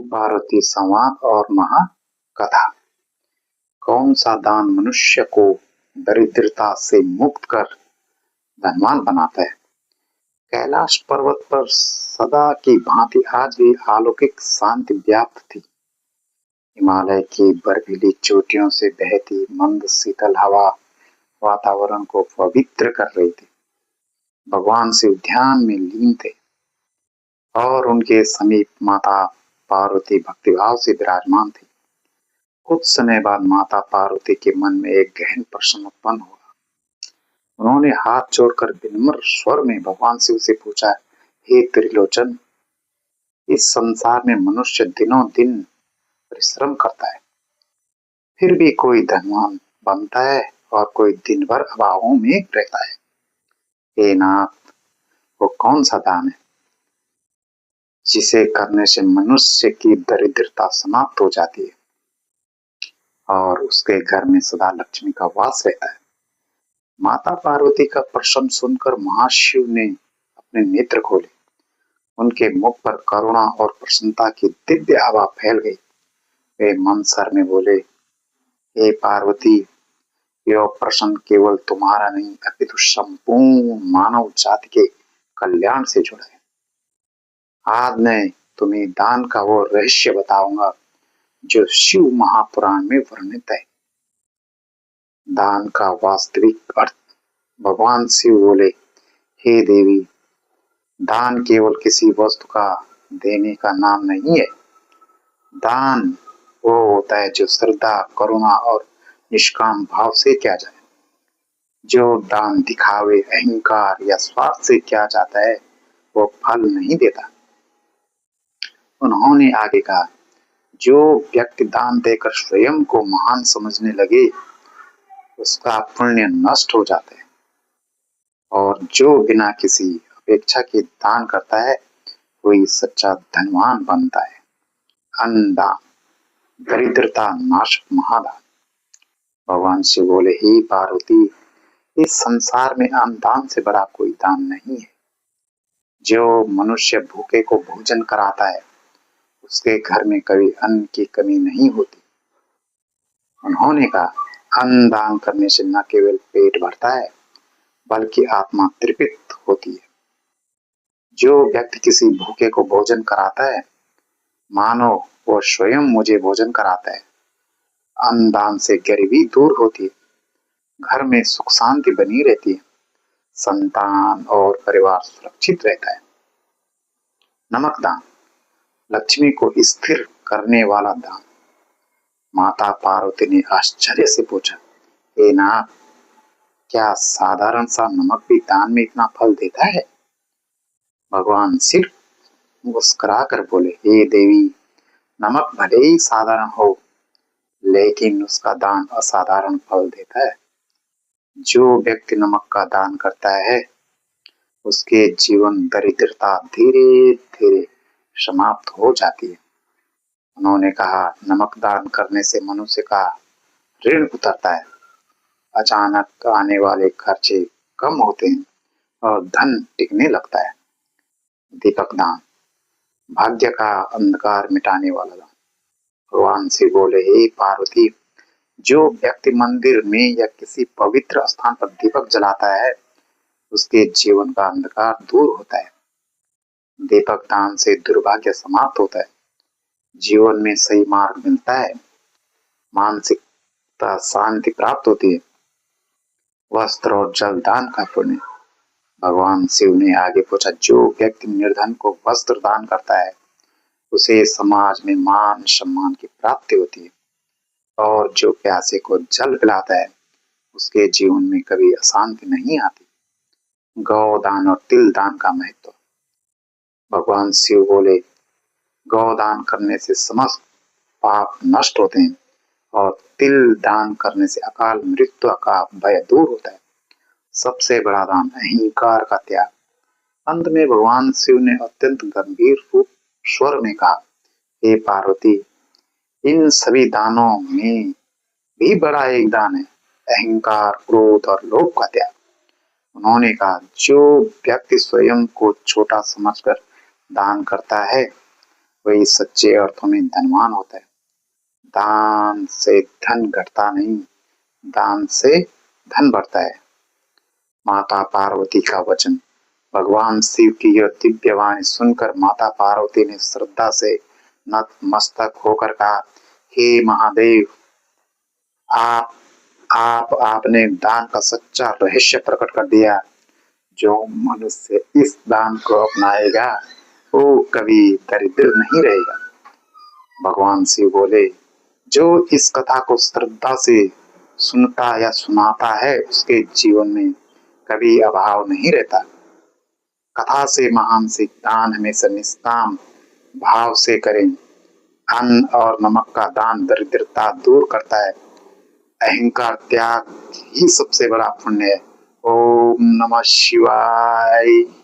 भारतीय संवाद और महाकथा। कौन सा दान मनुष्य को दरिद्रता से मुक्त कर धनवान बनाता है? कैलाश पर्वत पर सदा की भांति आज भी अलौकिक शांति व्याप्त थी। हिमालय की बर्फीली चोटियों से बहती मंद शीतल हवा वातावरण को पवित्र कर रही थी। भगवान शिव ध्यान में लीन थे और उनके समीप माता पार्वती भक्तिभाव से विराजमान थी। कुछ समय बाद माता पार्वती के मन में एक गहन प्रश्न उत्पन्न हुआ। उन्होंने हाथ जोड़कर विनम्र स्वर में भगवान शिव से पूछा, हे त्रिलोचन, इस संसार में मनुष्य दिनों दिन परिश्रम करता है, फिर भी कोई धनवान बनता है और कोई दिन भर अभावों में रहता है। हे नाथ, वो कौन सा दान है जिसे करने से मनुष्य की दरिद्रता समाप्त हो जाती है और उसके घर में सदा लक्ष्मी का वास रहता है? माता पार्वती का प्रश्न सुनकर महाशिव ने अपने नेत्र खोले। उनके मुख पर करुणा और प्रसन्नता की दिव्य हवा फैल गई। वे मन सर में बोले, हे पार्वती, यह प्रश्न केवल तुम्हारा नहीं अपितु संपूर्ण मानव जाति के कल्याण से जुड़ा है। आज मैं तुम्हें दान का वो रहस्य बताऊंगा जो शिव महापुराण में वर्णित है। दान का वास्तविक अर्थ। भगवान शिव बोले, हे देवी, दान केवल किसी वस्तु का देने का नाम नहीं है। दान वो होता है जो श्रद्धा, करुणा और निष्काम भाव से किया जाए। जो दान दिखावे, अहंकार या स्वार्थ से किया जाता है वो फल नहीं देता। उन्होंने आगे कहा, जो व्यक्ति दान देकर स्वयं को महान समझने लगे उसका पुण्य नष्ट हो जाता है, और जो बिना किसी अपेक्षा के दान करता है वही सच्चा धनवान बनता है। अन्नदान, दरिद्रता नाशक महादान। भगवान शिव बोले, हे पार्वती, इस संसार में अन्नदान से बड़ा कोई दान नहीं है। जो मनुष्य भूखे को भोजन कराता है उसके घर में कभी अन्न की कमी नहीं होती। उन्होंने कहा, अन्न दान करने से न केवल पेट भरता है बल्कि आत्मा तृप्त होती है। जो व्यक्ति किसी भूखे को भोजन कराता है मानो वो स्वयं मुझे भोजन कराता है। अन्न दान से गरीबी दूर होती है, घर में सुख शांति बनी रहती है, संतान और परिवार सुरक्षित रहता है। नमक दान, लक्ष्मी को स्थिर करने वाला दान। माता पार्वती ने आश्चर्य से पूछा, हे नाथ, क्या साधारण सा नमक भी दान में इतना फल देता है? भगवान शिव मुस्कुराकर बोले, हे देवी, नमक भले ही साधारण हो लेकिन उसका दान असाधारण फल देता है। जो व्यक्ति नमक का दान करता है उसके जीवन दरिद्रता धीरे धीरे समाप्त हो जाती है। उन्होंने कहा, नमक दान करने से मनुष्य का ऋण उतरता है, अचानक आने वाले खर्चे कम होते हैं और धन टिकने लगता है। दीपक दान, भाग्य का अंधकार मिटाने वाला दान। भगवान शिव बोले, हे पार्वती, जो व्यक्ति मंदिर में या किसी पवित्र स्थान पर दीपक जलाता है उसके जीवन का अंधकार दूर होता है। दीपक दान से दुर्भाग्य समाप्त होता है, जीवन में सही मार्ग मिलता है, मानसिकता शांति प्राप्त होती है। वस्त्र और जल दान का पुण्य। भगवान शिव ने आगे पूछा, जो व्यक्ति निर्धन को वस्त्र दान करता है उसे समाज में मान सम्मान की प्राप्ति होती है, और जो प्यासे को जल पिलाता है उसके जीवन में कभी अशांति नहीं आती। गौदान और तिल दान का महत्व। भगवान शिव बोले, गौदान करने से समस्त पाप नष्ट होते हैं और तिल दान करने से अकाल मृत्यु का भय दूर होता है। सबसे बड़ा दान अहंकार का त्याग। अंत में भगवान शिव ने अत्यंत गंभीर रूप स्वर में कहा, हे पार्वती, इन सभी दानों में भी बड़ा एक दान है, अहंकार, क्रोध और लोभ का त्याग। उन्होंने कहा, जो व्यक्ति स्वयं को छोटा समझकर दान करता है वही सच्चे अर्थों में धनवान होता है। दान से धन घटता नहीं, दान से धन बढ़ता है। माता पार्वती का वचन। भगवान शिव की यह दिव्य वाणी सुनकर माता पार्वती ने श्रद्धा से नतमस्तक होकर कहा, हे महादेव, आप आपने दान का सच्चा रहस्य प्रकट कर दिया। जो मनुष्य इस दान को अपनाएगा वो कभी दरिद्र नहीं रहेगा। भगवान शिव बोले, जो इस कथा को श्रद्धा से सुनता या सुनाता है उसके जीवन में कभी अभाव नहीं रहता। कथा से महान सिख दान हमेशा निष्काम भाव से करें। अन्न और नमक का दान दरिद्रता दूर करता है। अहंकार त्याग ही सबसे बड़ा पुण्य है। ओम नमः शिवाय।